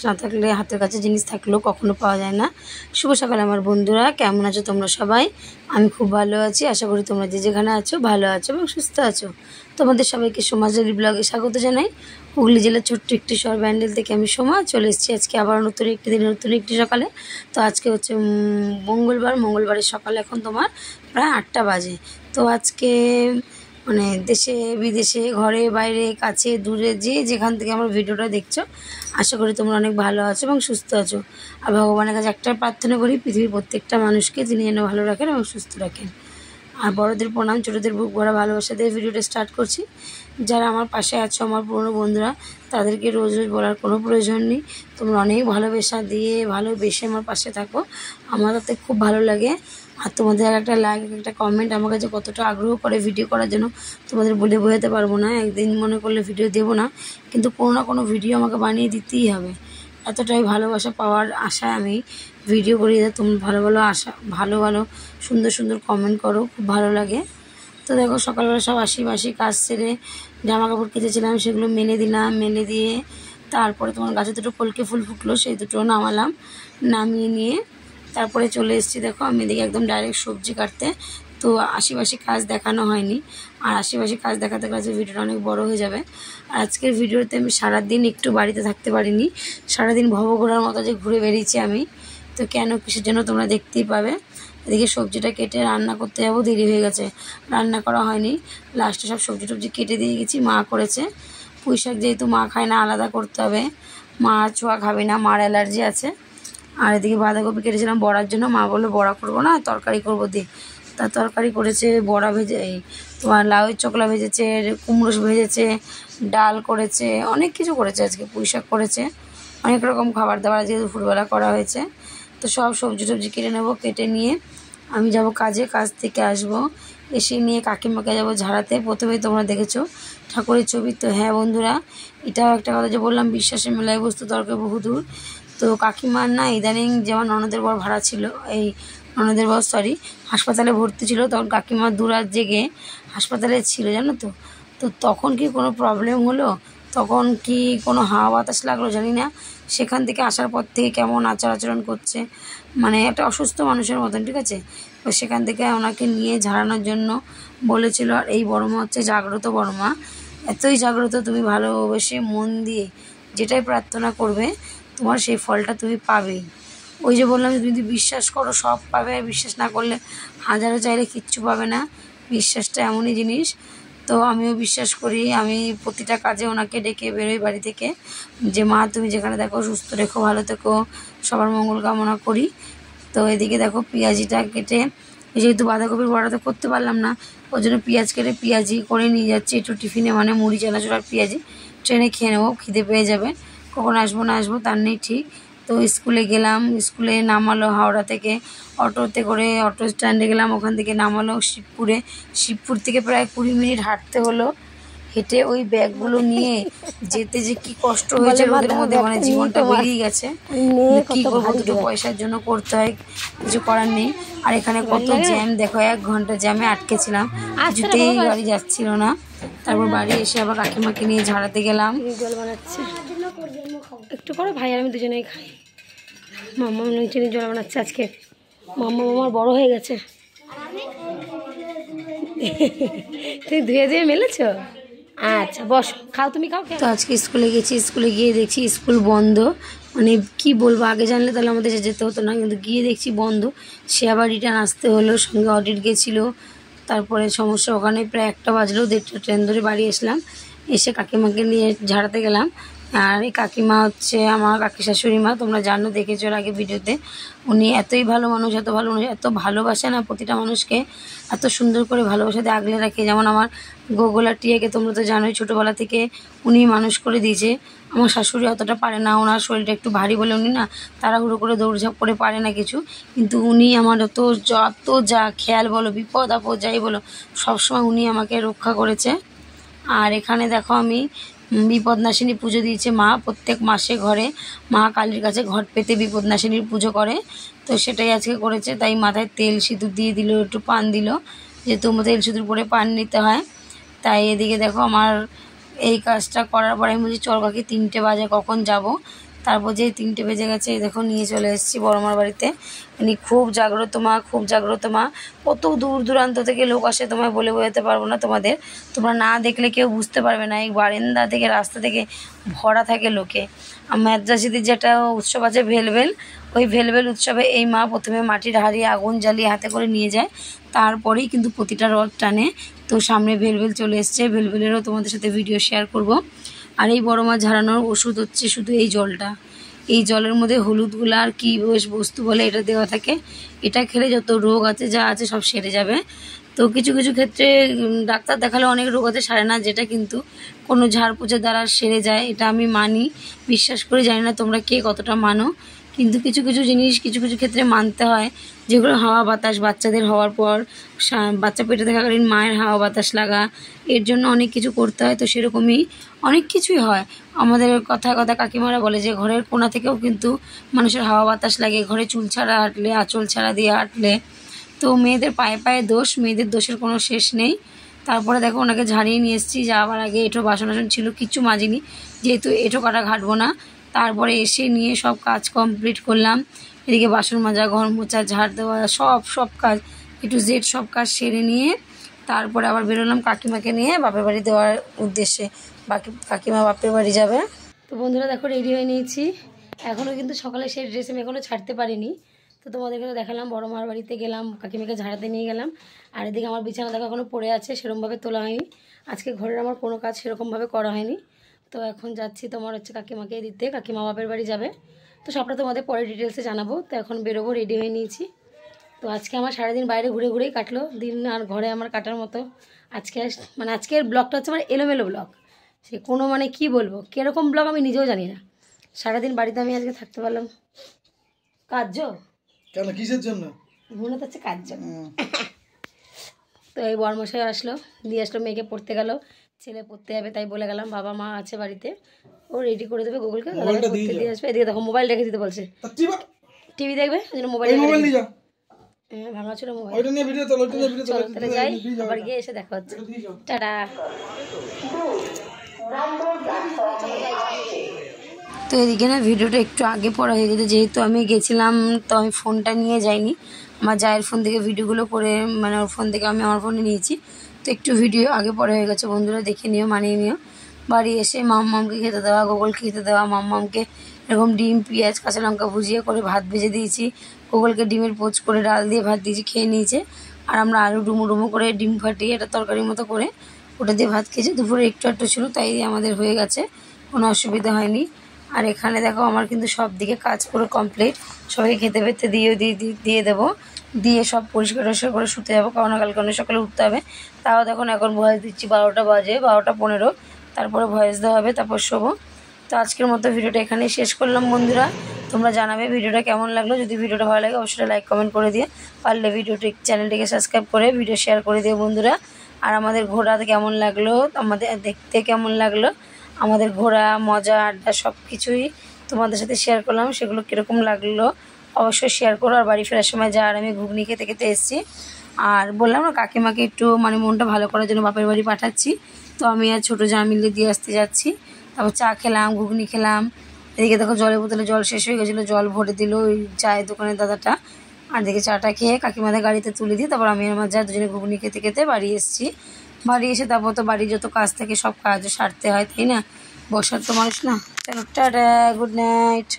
না থাকলে, হাতের কাছে জিনিস থাকলেও কখনো পাওয়া যায় না। শুভ সকাল আমার বন্ধুরা, কেমন আছো তোমরা সবাই? আমি খুব ভালো আছি, আশা করি তোমরা যে যেখানে আছো ভালো আছো এবং সুস্থ আছো। তোমাদের সবাইকে সোমা ডেইলি ব্লগে স্বাগত জানাই। হুগলি জেলার ছোট্ট একটি শহর ব্যান্ডেল থেকে আমি সোমা চলে এসেছি আজকে আবার নতুন একটি দিন, নতুন একটি সকালে। তো আজকে হচ্ছে মঙ্গলবারের সকালে এখন তোমার প্রায় 8টা বাজে। তো আজকে মানে দেশে বিদেশে, ঘরে বাইরে, কাছে দূরে, যে যেখান থেকে আমার ভিডিওটা দেখছো, আশা করি তোমরা অনেক ভালো আছো এবং সুস্থ আছো। আর ভগবানের কাছে একটা প্রার্থনা করি, পৃথিবীর প্রত্যেকটা মানুষকে তিনি যেন ভালো রাখেন এবং সুস্থ রাখেন। আর বড়দের প্রণাম, ছোটোদের বুক ভরা ভালোবাসা দিয়ে ভিডিওটা স্টার্ট করছি। যারা আমার পাশে আছো, আমার পুরনো বন্ধুরা, তাদেরকে রোজ রোজ বলার কোনো প্রয়োজন নেই। তোমরা অনেক ভালোবাসা দিয়ে ভালোবেসে আমার পাশে থাকো, আমার তাতে খুব ভালো লাগে। আর তোমাদের একটা লাইক, একটা কমেন্ট আমার কাছে কতটা আগ্রহ করে ভিডিও করার জন্য তোমাদের বলে বোঝাতে পারবো না। একদিন মনে করলে ভিডিও দেবো না, কিন্তু কোনো না কোনো ভিডিও আমাকে বানিয়ে দিতেই হবে। এতটাই ভালোবাসা পাওয়ার আশায় আমি ভিডিও করি, তোমরা ভালো সুন্দর সুন্দর কমেন্ট করো, খুব ভালো লাগে। তো দেখো সকালবেলা সব বাসি কাজ সেরে জামা কাপড় কেচেছিলাম, সেগুলো মেলে দিলাম। মেলে দিয়ে তারপরে তোমার গাছে দুটো কলকে ফুল ফুটলো, সেই দুটো নামালাম। নামিয়ে নিয়ে তারপরে চলে এসেছি। দেখো আমি এদিকে একদম ডাইরেক্ট সবজি কাটতে। তো আশিপাশি কাজ দেখানো হয়নি, আর আশিপাশি কাজ দেখাতে কাছে ভিডিওটা অনেক বড় হয়ে যাবে। আর আজকের ভিডিওতে আমি সারাদিন একটু বাড়িতে থাকতে পারিনি, সারাদিন ভবঘোরার মতো যে ঘুরে বেরিয়েছি আমি। তো কেন কিসের জন্য তোমরা দেখতেই পাবে। এদিকে সবজিটা কেটে রান্না করতে যাবো, দেরি হয়ে গেছে, রান্না করা হয়নি। লাস্টে সব সবজি টবজি কেটে দিয়ে গেছি, মা করেছে। পুঁই শাক যেহেতু মা খায় না, আলাদা করতে হবে। মা ছোঁয়া খাবে না, মার অ্যালার্জি আছে। আর এদিকে বাঁধাকপি কেটেছিলাম বড়ার জন্য, মা বললো বড়া করবো না, তরকারি করবো দিয়ে। তা তরকারি করেছে, বড়া ভেজে, এই তোমার লাউয়ের চকলা ভেজেছে, কুমড়ো ভেজেছে, ডাল করেছে, অনেক কিছু করেছে আজকে। পুঁই শাক করেছে, অনেক রকম খাবার দাবার যেহেতু দুপুরবেলা করা হয়েছে। তো সব সবজি টবজি কেটে নেবো, কেটে নিয়ে আমি যাব কাজে। কাজ থেকে আসবো, এসে নিয়ে কাকিমাকে যাব ঝাড়াতে। প্রথমেই তোমরা দেখেছো ঠাকুরের ছবি। তো হ্যাঁ বন্ধুরা, এটাও একটা কথা যে বললাম, বিশ্বাসের মেলায় বস্তু তর্কে বহুদূর। তো কাকিমার না ইদানিং যেমন ননদের বর ভাড়া ছিল, এই ননদের বর হাসপাতালে ভর্তি ছিল, তখন কাকিমা দুরাত জেগে হাসপাতালে ছিল, জানো তো। তো তখন কি কোনো প্রবলেম হলো, তখন কি কোনো হাওয়া বাতাস লাগলো জানি না, সেখান থেকে আসার পর থেকে কেমন আচরণ করছে, মানে একটা অসুস্থ মানুষের মতন, ঠিক আছে। তো সেখান থেকে ওনাকে নিয়ে ঝাড়ানোর জন্য বলেছিল। আর এই বড় মা হচ্ছে জাগ্রত বড় মা, এতই জাগ্রত, তুমি ভালোবেসে মন দিয়ে যেটাই প্রার্থনা করবে তোমার সেই ফলটা তুমি পাবেই। ওই যে বললাম, তুমি যদি বিশ্বাস করো সব পাবে, আর বিশ্বাস না করলে হাজারো চাইলে কিচ্ছু পাবে না। বিশ্বাসটা এমনই জিনিস। তো আমিও বিশ্বাস করি, আমি প্রতিটা কাজে ওনাকে ডেকে বেরোই বাড়ি থেকে, যে মা তুমি যেখানে দেখো সুস্থ রেখো, ভালো থেকো, সবার মঙ্গল কামনা করি। তো এদিকে দেখো পেঁয়াজিটা কেটে, যেহেতু বাঁধাকপির বড়া তো করতে পারলাম না, ওই জন্য পেঁয়াজ কেটে পেঁয়াজি করে নিয়ে যাচ্ছি একটু টিফিনে, মানে মুড়ি চানাচুর আর পেঁয়াজি। ট্রেনে খেয়ে নেবো, খিদে পেয়ে যাবে, কখন আসবো না আসবো তার নেই ঠিক। তো স্কুলে গেলাম, স্কুলে নামালো হাওড়া থেকে, অটোতে করে অটো স্ট্যান্ডে গেলাম, ওখান থেকে নামালো শিবপুর থেকে প্রায় 20 মিনিট হাঁটতে হলো। হেঁটে ওই ব্যাগগুলো নিয়ে যেতে যে কি কষ্ট হয়েছে রোদের মধ্যে, মানে জীবনটা বেরিয়ে গেছে। কি করবো, দুটো পয়সার জন্য করতে হয়, কিছু করার নেই। আর এখানে কত জ্যাম দেখো, 1 ঘন্টা জ্যামে আটকেছিলাম, কিছুতেই গাড়ি যাচ্ছিল না। তারপর বাড়ি এসে আবার কাকিমাকে নিয়ে ঝাড়াতে গেলাম। জল বানাচ্ছে একটু করে, ভাই আর আমি দুজনেই খাই। মাম্মা নুন চিনি জল বানাচ্ছে আজকে। মাম্মা আমার বড় হয়ে গেছে। তুই ধুয়ে মেলেছো? আচ্ছা বস, খাও, তুমি খাও। তো আজকে স্কুলে গেছি, স্কুলে গিয়ে দেখছি স্কুল বন্ধ। মানে কি বলবো, আগে জানলে তাহলে আমাদের যেতে হতো না, কিন্তু গিয়ে দেখছি বন্ধ। সে আবার রিটার্ন আসতে হলো, সঙ্গে অডিট গেছিলো। তারপরে সমস্যা, ওখানে প্রায় 1টা বাজলো, 1:30টা ট্রেন ধরে বাড়ি এসলাম। এসে কাকিমাকে নিয়ে ঝাড়াতে গেলাম। আর এই কাকিমা হচ্ছে আমার কাকি শাশুড়ি মা, তোমরা জানো, দেখেছো আগে ভিডিওতে। উনি এতই ভালো মানুষ, এত ভালো মানুষ, এত ভালোবাসে না প্রতিটা মানুষকে, এত সুন্দর করে ভালোবাসাতে আগলে রাখে। যেমন আমার গোগোলা টিয়াকে তোমরা তো জানোই, ছোটোবেলা থেকে উনি মানুষ করে দিয়েছে। আমার শাশুড়ি অতটা পারে না, ওনার শরীরটা একটু ভারী বলে উনি না তাড়াহুড়ো করে দৌড়ঝাঁপ করে পারে না কিছু, কিন্তু উনি আমার যত যা খেয়াল বলো, বিপদ আপদ যাই বলো, সবসময় উনি আমাকে রক্ষা করেছে। আর এখানে দেখো আমি বিপদনাশিনী পুজো দিয়েছে মা, প্রত্যেক মাসে ঘরে মা কালীর কাছে ঘট পেতে বিপদনাশিনীর পুজো করে। তো সেটাই আজকে করেছে, তাই মাথায় তেল সিঁদুর দিয়ে দিল, একটু পান দিল, যেহেতু তেল সিঁদুর পরে পান নিতে হয়। তাই এদিকে দেখো আমার এই কাজটা করার পরে আমি বলছি চল কাকি 3টে বাজে, কখন যাব। তারপর যে 3টে বেজে গেছে, দেখো নিয়ে চলে এসেছি বড়মার বাড়িতে। উনি খুব জাগ্রত মা, খুব জাগ্রত মা। কত দূর দূরান্ত থেকে লোক আসে, তোমায় বলে বোঝাতে পারবো না তোমাদের। তোমরা না দেখলে কেউ বুঝতে পারবে না। এই বারান্দা থেকে রাস্তা থেকে ভরা থাকে লোকে। ম্যাদ্রাসিদের যেটা উৎসব আছে ভেলভেল, ওই ভেলভেল উৎসবে এই মা প্রথমে মাটির হাঁড়ি আগুন জ্বালিয়ে হাতে করে নিয়ে যায়, তারপরেই কিন্তু প্রতিটা রথ টানে। তো সামনে ভেলভেল চলে এসছে, ভেলভেলেরও তোমাদের সাথে ভিডিও শেয়ার করব। আর এই বড় মাছ ঝাড়ানোর ওষুধ হচ্ছে শুধু এই জলটা। এই জলের মধ্যে হলুদ গুলা আর কী বস্তু বলে এটা দেওয়া থাকে। এটা খেলে যত রোগ আছে যা আছে সব সেরে যাবে। তো কিছু কিছু ক্ষেত্রে ডাক্তার দেখালে অনেক রোগ আছে সারে না, যেটা কিন্তু কোনো ঝাড়পোঁছের দ্বারা সেরে যায়। এটা আমি মানি, বিশ্বাস করি। জানি না তোমরা কে কতটা মানো, কিন্তু কিছু কিছু জিনিস কিছু কিছু ক্ষেত্রে মানতে হয়। যেগুলো হাওয়া বাতাস বাচ্চাদের হওয়ার পর, বাচ্চা পেটে থাকাকালীন মায়ের হাওয়া বাতাস লাগা, এর জন্য অনেক কিছু করতে হয়। তো সেরকমই অনেক কিছুই হয়। আমাদের কথায় কথা কাকিমারা বলে যে ঘরের কোণা থেকেও কিন্তু মানুষের হাওয়া বাতাস লাগে, ঘরে চুল ছাড়া হাঁটলে, আঁচল ছাড়া দিয়ে হাঁটলে। তো মেয়েদের পায়ে পায়ে দোষ, মেয়েদের দোষের কোনো শেষ নেই। তারপরে দেখো ওনাকে ঝাড়িয়ে নিয়ে এসেছি। যাওয়ার আগে এঁটো বাসন টাসন ছিল, কিচ্ছু মাজিনি, যেহেতু এঁটো কাটা ঘাটবো না। তারপরে এসে নিয়ে সব কাজ কমপ্লিট করলাম। এদিকে বাসন মাজা, ঘর মোছা, ঝাড় দেওয়া, সব কাজ একটু জেড সব কাজ সেরে নিয়ে তারপরে আবার বেরোলাম কাকিমাকে নিয়ে বাপের বাড়ি দেওয়ার উদ্দেশ্যে। কাকিমা বাপের বাড়ি যাবে। তো বন্ধুরা দেখো রেডি হয়ে নিয়েছি। এখনও কিন্তু সকালে সেই ড্রেস আমি এখনও ছাড়তে পারিনি। তো তোমাদেরকে তো দেখালাম, বড় মার বাড়িতে গেলাম, কাকিমাকে ঝাড়াতে নিয়ে গেলাম। আর এদিকে আমার বিছানা দেখা এখনও পড়ে আছে, সেরকমভাবে তোলা হয়নি। আজকে ঘরের আমার কোনো কাজ সেরকমভাবে করা হয়নি। তো এখন যাচ্ছি তোমার হচ্ছে কাকিমাকে দিতে, কাকিমা বাপের বাড়ি যাবে। তো সবটা তোমাদের পরে ডিটেলসে জানাবো। তো এখন বেরোবো, রেডি হয়ে নিয়েছি। তো আজকে আমার সারাদিন বাইরে ঘুরে ঘুরেই কাটলো দিন, আর ঘরে আমার কাটার মতো আজকে আজকের ব্লগটা হচ্ছে আমার এলোমেলো ব্লগ। সে কোনো কি বলবো, কীরকম ব্লগ আমি নিজেও জানি না। সারাদিন বাড়িতে আমি আজকে থাকতে পারলাম। কার্য কেন, কিসের জন্য? মনে তো হচ্ছে কার্য। তো এই বরমশাই আসলো, দিয়ে আসলো, মেয়েকে পড়তে গেল। ছেলে পড়তে যাবে তাই বলে গেলাম, বাবা মা আছে বাড়িতে, ও রেডি করে দেবে গুগলকে, পড়তে দিয়ে আসবে। এদিকে দেখো মোবাইল রেখে দিতে বলছে, টিভি দেখবে, ওই জন্য মোবাইল নিয়ে যা। ভাঙা ছিল মোবাইল। চলো তাহলে যাই, আবার গিয়ে এসে দেখা হচ্ছে। টাটা। তো এদিকে না ভিডিওটা একটু আগে পড়া হয়ে গেছে, যেহেতু আমি গেছিলাম তো আমি ফোনটা নিয়ে যাইনি। আমার জায়ের ফোন থেকে ভিডিওগুলো করে ওর ফোন থেকে আমি আমার ফোনে নিয়েছি। তো একটু ভিডিও আগে পড়া হয়ে গেছে, বন্ধুরা দেখে নিও, মানিয়ে নিও। বাড়ি এসে মাম্মামকে খেতে দেওয়া, গোগলকে খেতে দেওয়া। মাম্মামকে এরকম ডিম পেঁয়াজ কাঁচা লঙ্কা ভুজিয়ে করে ভাত ভেজে দিয়েছি, গোগলকে ডিমের পোচ করে ডাল দিয়ে ভাত দিয়েছি, খেয়ে নিয়েছে। আর আমরা আলু ডুমো ডুমো করে ডিম ফাটিয়ে একটা তরকারির মতো করে ওটা দিয়ে ভাত খেয়েছি। দুপুরে একটু ছিল, তাই আমাদের হয়ে গেছে, কোনো অসুবিধা হয়নি। আর এখানে দেখো আমার কিন্তু সব দিকে কাজ পুরো কমপ্লিট। সবাইকে খেতে পেতে দিয়ে দেবো, দিয়ে সব পরিষ্কার করে শুতে যাবো, কারণ কালকে অনেক সকালে উঠতে হবে। তাও দেখুন এখন ভয়েস দিচ্ছি 12টা বাজে, 12টা 15, তারপরে ভয়েস দেওয়া হবে, তারপর শোবো। তো আজকের মতো ভিডিওটা এখানেই শেষ করলাম বন্ধুরা। তোমরা জানাবে ভিডিওটা কেমন লাগলো। যদি ভিডিওটা ভালো লাগে অবশ্যই লাইক কমেন্ট করে দিয়ে, পারলে চ্যানেলটিকে সাবস্ক্রাইব করে ভিডিও শেয়ার করে দিও বন্ধুরা। আর আমাদের ঘোরা কেমন লাগলো, আমাদের দেখতে কেমন লাগলো, আমাদের ঘোরা মজা আড্ডা সব কিছুই তোমাদের সাথে শেয়ার করলাম। সেগুলো কীরকম লাগলো অবশ্যই শেয়ার করো। আর বাড়ি ফেরার সময় আর আমি ঘুগনি খেতে খেতে এসেছি। আর বললাম না কাকিমাকে একটু মনটা ভালো করার জন্য বাপের বাড়ি পাঠাচ্ছি। তো আমি আর ছোটো যা মিলে দিয়ে আসতে যাচ্ছি। তারপর চা খেলাম, ঘুগনি খেলাম। এদিকে দেখো জলের বোতলে জল শেষ হয়ে গেছিলো, জল ভরে দিল ওই চায়ের দোকানের দাদাটা। আর দেখে চাটা খেয়ে কাকিমাদের গাড়িতে তুলে দিই, তারপর আমি আমার যা দুজনে ঘুগনি খেতে খেতে বাড়ি এসেছি। বাড়ি এসে তারপর তো বাড়ির যত কাজ থাকে সব কাজও সারতে হয়, তাই না? বসার তো মানুষ না। চলো টাটা, গুড নাইট।